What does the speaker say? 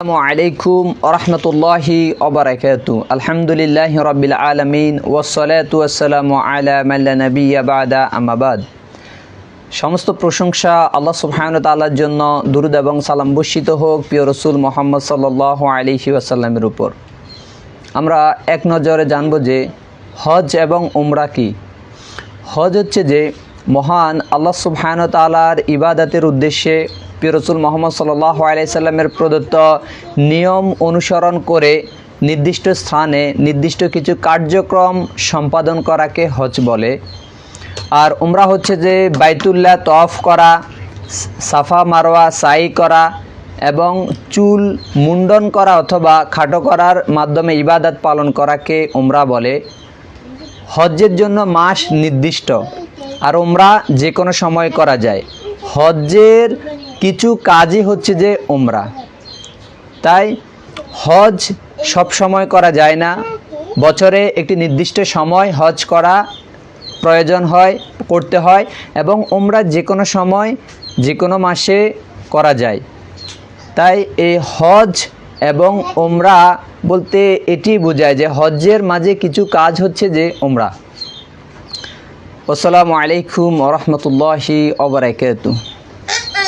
আসসালামু আলাইকুম ওরহমতুল্লাহি ওবারাকাতু। আলহামদুলিল্লাহি রাব্বিল আলামিন ওয়াসসালাতু ওয়াসসালামু আলা মান লা নাবিয়্যা বা'দা, আম্মা বাদ। সমস্ত প্রশংসা আল্লাহ সুবহানাহু ওয়া তাআলার জন্য, দুরূদ এবং সালাম বর্ষিত হোক প্রিয় রাসূল মুহাম্মদ সাল্লাল্লাহু আলাইহি ওয়াসাল্লামের উপর। আমরা এক নজরে জানব যে হজ এবং উমরা কি। হজ হচ্ছে যে মহান আল্লাহ সুবহানাহু ওয়া তাআলার ইবাদতের উদ্দেশ্যে প্রিয় রাসূল মুহাম্মদ সাল্লাল্লাহু আলাইহি সাল্লামের প্রদত্ত নিয়ম অনুসরণ করে নির্দিষ্ট স্থানে নির্দিষ্ট কিছু কার্যক্রম সম্পাদন করাকে হজ বলে। আর উমরা হচ্ছে যে বাইতুল্লাহ তওয়াফ করা, সাফা মারওয়া সাই করা এবং চুল মুন্ডন করা অথবা খাটো করার মাধ্যমে ইবাদত পালন করাকে উমরা বলে। হজ্জের জন্য মাস নির্দিষ্ট, আর উমরা যে কোনো সময় করা যায়। হজ্জের কিছু কাজই হচ্ছে যে উমরা, তাই হজ সব সময় করা যায় না। বছরে একটি নির্দিষ্ট সময় হজ করা প্রয়োজন হয়, করতে হয়, এবং উমরা যে কোনো সময় যে কোনো মাসে করা যায়। তাই এই হজ এবং উমরা বলতে এটি বোঝায় যে হজ্জের মাঝে কিছু কাজ হচ্ছে যে উমরা। আসসালামু আলাইকুম ওয়া রাহমাতুল্লাহি ওয়া বারাকাতুহু।